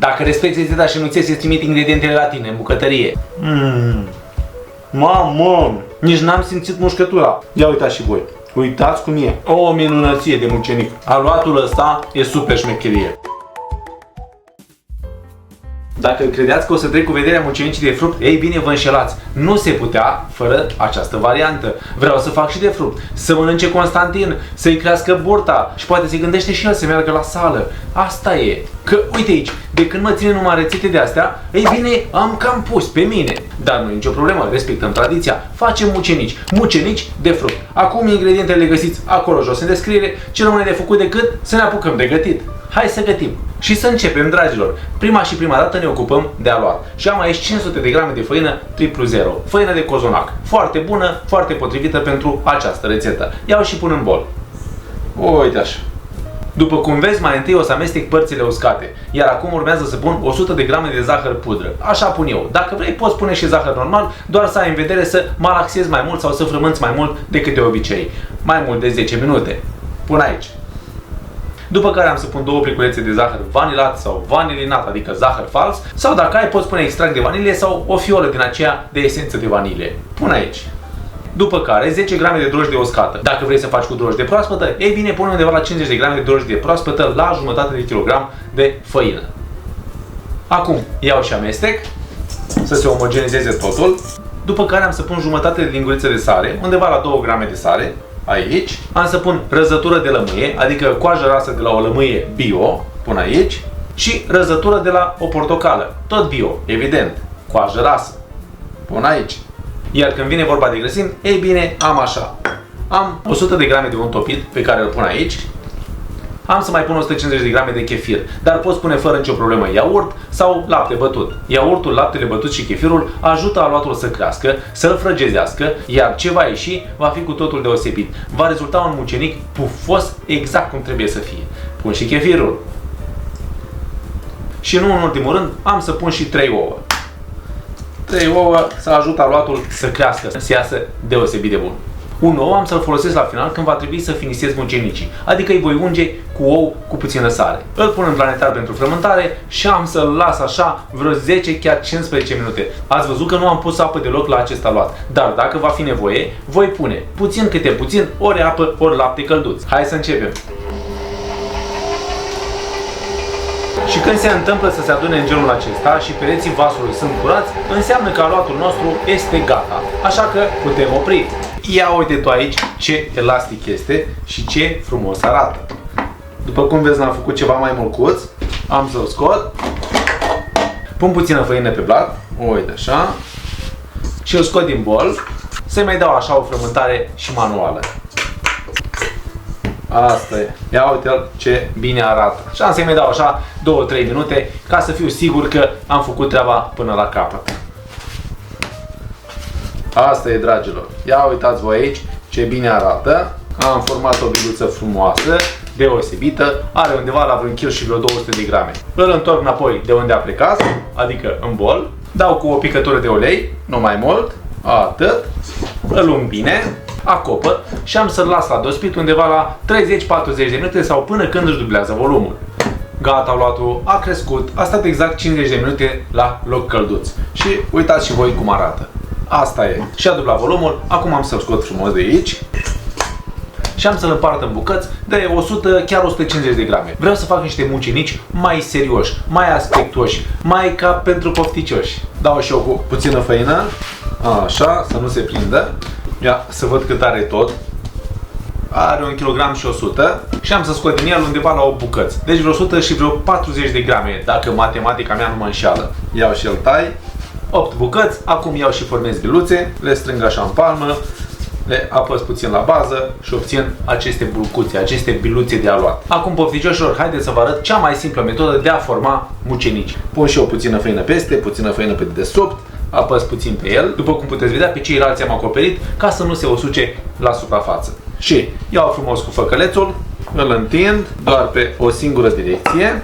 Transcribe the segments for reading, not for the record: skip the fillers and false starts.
Dacă respecti rețeta și nu ți se trimit ingredientele la tine în bucătărie. Mamă, nici n-am simțit mușcătura. Ia uitați și voi. Uitați cum e. O minunăție de mucenic. Aluatul ăsta e super șmecherie. Dacă credeați că o să trec cu vederea mucenicii de fruct, ei bine, vă înșelați. Nu se putea fără această variantă. Vreau să fac și de fruct, să mănânce Constantin, să-i crească burta și poate se gândește și el să meargă la sală. Asta e. Că, uite aici, de când mă ține numai rețete de astea, ei bine, am cam pus pe mine. Dar nu e nicio problemă, respectăm tradiția. Facem mucenici. Mucenici de fruct. Acum ingredientele le găsiți acolo jos în descriere. Ce rămâne de făcut decât să ne apucăm de gătit. Hai să gătim. Și să începem, dragilor. Prima dată ne ocupăm de aluat. Și am aici 500 de grame de făină triplu zero. Făină de cozonac. Foarte bună, foarte potrivită pentru această rețetă. Iau și pun în bol. Uite așa. După cum vezi, mai întâi o să amestec părțile uscate, iar acum urmează să pun 100 de grame de zahăr pudră. Așa pun eu. Dacă vrei, poți pune și zahăr normal, doar să ai în vedere să malaxezi mai mult sau să frămânți mai mult decât de obicei. Mai mult de 10 minute. Pun aici. După care am să pun 2 pliculețe de zahăr vanilat sau vanilinat, adică zahăr fals, sau dacă ai, poți pune extract de vanilie sau o fiolă din aceea de esență de vanilie. Pun aici. După care 10 grame de drojdie uscată. Dacă vrei să faci cu drojdie proaspătă, ei bine, pune undeva la 50 de grame de drojdie proaspătă la jumătate de kilogram de făină. Acum iau și amestec să se omogenizeze totul. După care am să pun jumătate de linguriță de sare, undeva la 2 grame de sare, aici. Am să pun răzătură de lămâie, adică coajă rasă de la o lămâie bio, pun aici. Și răzătură de la o portocală, tot bio, evident, coajă rasă, pun aici. Iar când vine vorba de grăsimi, ei bine, am așa. Am 100 de grame de unt topit pe care îl pun aici. Am să mai pun 150 de grame de chefir, dar poți pune fără nicio problemă iaurt sau lapte bătut. Iaurtul, laptele bătut și chefirul ajută aluatul să crească, să-l frăgezească, iar ce va ieși va fi cu totul deosebit. Va rezulta un mucenic pufos exact cum trebuie să fie. Pun și chefirul. Și nu în ultimul rând, am să pun și 3 ouă. 3 ouă să ajută aluatul să crească, să iasă deosebit de bun. Un ou am să-l folosesc la final când va trebui să finisez mucenicii, adică îi voi unge cu ou cu puțină sare. Îl pun în planetar pentru frământare și am să-l las așa vreo 10, chiar 15 minute. Ați văzut că nu am pus apă deloc la acest aluat, dar dacă va fi nevoie, voi pune puțin câte puțin, ori apă, ori lapte călduț. Hai să începem! Și când se întâmplă să se adune în genul acesta și pereții vasului sunt curați, înseamnă că aluatul nostru este gata. Așa că putem opri. Ia uite tu aici ce elastic este și ce frumos arată. După cum vezi, l-am făcut ceva mai mulcuț. Am să-l scot. Pun puțină făină pe blat. Uite așa. Și îl scot din bol. Să-i mai dau așa o frământare și manuală. Asta e. Ia uite ce bine arată. Și am să-i mai dau așa 2-3 minute ca să fiu sigur că am făcut treaba până la capăt. Asta e, dragilor. Ia uitați voi aici ce bine arată. Am format o biluță frumoasă, deosebită. Are undeva la vreun kil și vreo 200 de grame. Îl întorc înapoi de unde a plecat, adică în bol. Dau cu o picătură de ulei, nu mai mult. Atât. Îl ung bine. Acopăr și am să-l las la dospit undeva la 30-40 de minute sau până când își dublează volumul. Gata, aluatul a crescut, a stat exact 50 de minute la loc călduț. Și uitați și voi cum arată. Asta e. Și a dublat volumul, acum am să-l scot frumos de aici. Și am să-l împart în bucăți de 100, chiar 150 de grame. Vreau să fac niște mucenici mai serioși, mai aspectuoși, mai ca pentru pofticioși. Dau și eu cu puțină făină, așa, să nu se prindă. Ia să văd cât are tot. Are 1 kg și 100 și am să scot din el undeva la 8 bucăți. Deci vreo 100 și vreo 40 de grame, dacă matematica mea nu mă înșeală. Iau și îl tai. 8 bucăți, acum iau și formez biluțe, le strâng așa în palmă, le apăs puțin la bază și obțin aceste bulcuțe, aceste biluțe de aluat. Acum, pofticioșilor, haideți să vă arăt cea mai simplă metodă de a forma mucenici. Pun și eu puțină făină peste, puțină făină pe dedesubt, apăs puțin pe el, după cum puteți vedea, pe ceilalți am acoperit ca să nu se usuce la suprafață. Și iau frumos cu făcălețul, îl întind doar pe o singură direcție,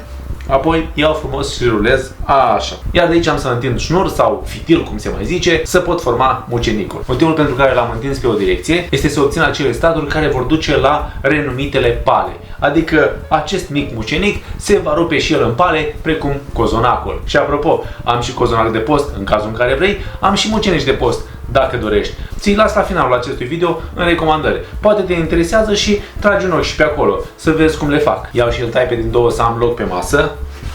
Apoi iau frumos și rulez așa. Iar de aici am să întind șnur sau fitil, cum se mai zice, să pot forma mucenicul. Motivul pentru care l-am întins pe o direcție este să obțin acele staturi care vor duce la renumitele pale. Adică acest mic mucenic se va rupe și el în pale, precum cozonacul. Și apropo, am și cozonac de post în cazul în care vrei, am și mucenici de post dacă dorești. Ți-l las la finalul acestui video în recomandări. Poate te interesează și tragi un ochi și pe acolo să vezi cum le fac. Iau și îl tai pe din două să am loc pe masă.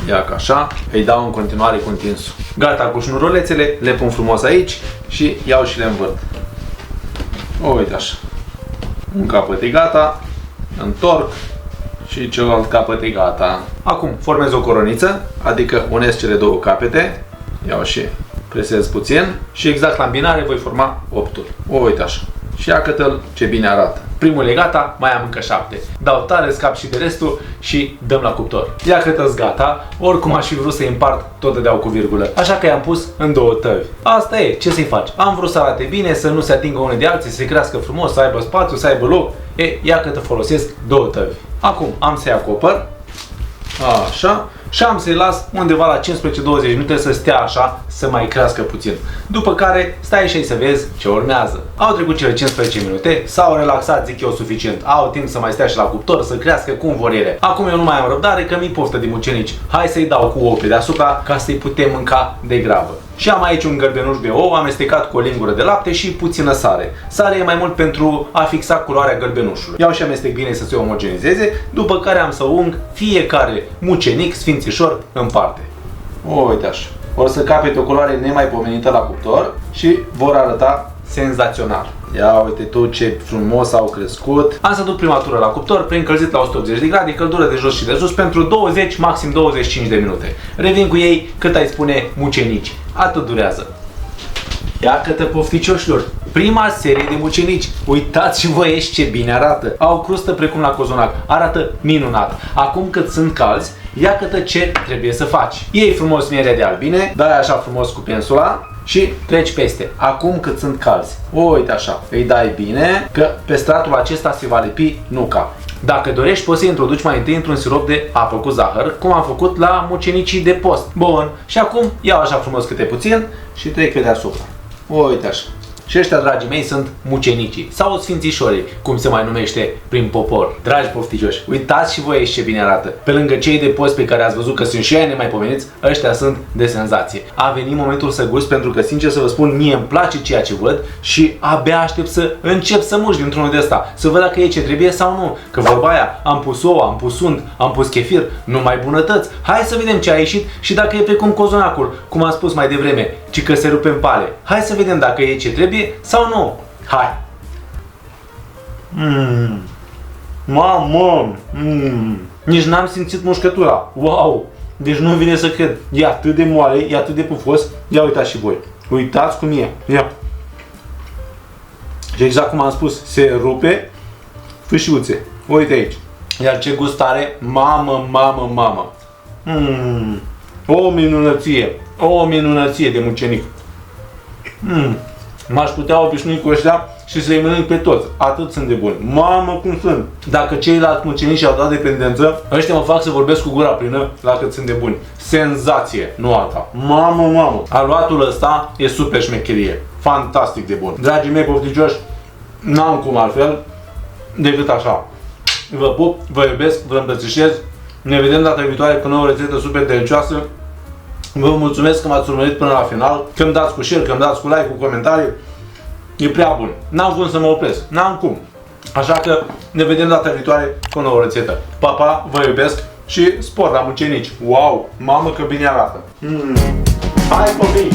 Ia ca așa, îi dau în continuare cu întinsul. Gata cu șnurulețele, le pun frumos aici și iau și le învârt. Uite așa. Un capăt e gata, întorc și celălalt capăt e gata. Acum formez o coroniță, adică unesc cele două capete. Iau și presez puțin și exact la îmbinare voi forma optul. Uite așa. Și iată-l ce bine arată. Primul e gata, mai am încă 7. Dau tare, scap și de restul și dăm la cuptor. Iată-s gata, oricum aș fi vrut să-i împart, tot dădeau cu virgulă. Așa că i-am pus în două tăvi. Asta e, ce să-i faci? Am vrut să arate bine, să nu se atingă unul de alții, să se crească frumos, să aibă spațiu, să aibă loc. Iată folosesc două tăvi. Acum am să-i acopăr. Așa. Și am să-i las undeva la 15-20 minute să stea așa, să mai crească puțin. După care stai și să vezi ce urmează. Au trecut cele 15 minute, s-au relaxat, zic eu, suficient. Au timp să mai stea și la cuptor, să crească cum vor ele. Acum eu nu mai am răbdare, că mi-i poftă de mucenici. Hai să-i dau cu ouă pe deasupra ca să-i putem mânca de grabă. Și am aici un gălbenuș de ou amestecat cu o lingură de lapte și puțină sare. Sare e mai mult pentru a fixa culoarea gălbenușului. Iau și amestec bine să se omogenizeze, după care am să ung fiecare mucenic sfințișor în parte. Uite așa. O să capete o culoare nemaipomenită la cuptor și vor arăta senzațional. Ia uite tu ce frumos au crescut. Am să duc prima tură la cuptor, preîncălzit la 180 de grade, căldură de jos și de sus pentru 20, maxim 25 de minute. Revin cu ei cât ai spune mucenici. Atât durează. Iată pofticioșilor, prima serie de mucenici. Uitați și voi ce bine arată. Au crustă precum la cozonac. Arată minunat. Acum cât sunt calzi, iată ce trebuie să faci. Iei frumos mierea de albine, dai așa frumos cu pensula și treci peste. Acum cât sunt calzi. Uite așa, îi dai bine, că pe stratul acesta se va lipi nuca. Dacă dorești, poți să introduci mai întâi într-un sirop de apă cu zahăr, cum am făcut la mucenicii de post. Bun, și acum iau așa frumos câte puțin și trec pe deasupra. Uite așa. Și ăștia, dragii mei, sunt mucenicii sau sfințișorii, cum se mai numește prin popor. Dragi pofticioși, uitați și voi ce bine arată. Pe lângă cei de post pe care ați văzut că sunt și ei nemaipomeniți, ăștia sunt de senzație. A venit momentul să gust, pentru că, sincer să vă spun, mie îmi place ceea ce văd și abia aștept să încep să mușc dintr-unul de ăsta, să văd dacă e ce trebuie sau nu. Că vorba aia, am pus ouă, am pus unt, am pus chefir, numai bunătăți. Hai să vedem ce a ieșit și dacă e precum cozonacul, cum am spus mai devreme, ci că se rupe în pale. Hai să vedem dacă e ce trebuie sau nu. Hai! Mamă! Nici n-am simțit mușcătura. Wow! Deci nu vine să cred. E atât de moale, e atât de pufos. Ia uitați și voi. Uitați cum e. Ia! Și exact cum am spus, se rupe fâșiuțe. Uite aici. Iar ce gust are. Mamă, mamă, mamă. O minunăție. O minunăție de mucenic. M-aș putea obișnui cu ăștia și să-i mănânc pe toți. Atât sunt de buni. Mamă, cum sunt! Dacă ceilalți mucenici au dat dependență, ăștia mă fac să vorbesc cu gura plină la cât sunt de buni. Senzație, nu alta. Mamă, mamă! Aluatul ăsta e super șmecherie. Fantastic de bun. Dragii mei pofticioși, n-am cum altfel decât așa. Vă pup, vă iubesc, vă îmbrățișez. Ne vedem data viitoare cu o nouă rețetă super delicioasă. Vă mulțumesc că m-ați urmărit până la final, că îmi dați cu share, că îmi dați cu like, cu comentarii. E prea bun. N-am cum să mă opresc. N-am cum. Așa că ne vedem data viitoare cu o nouă rețetă. Pa, pa, vă iubesc și spor la mucenici. Wow, mamă că bine arată. Hai copii!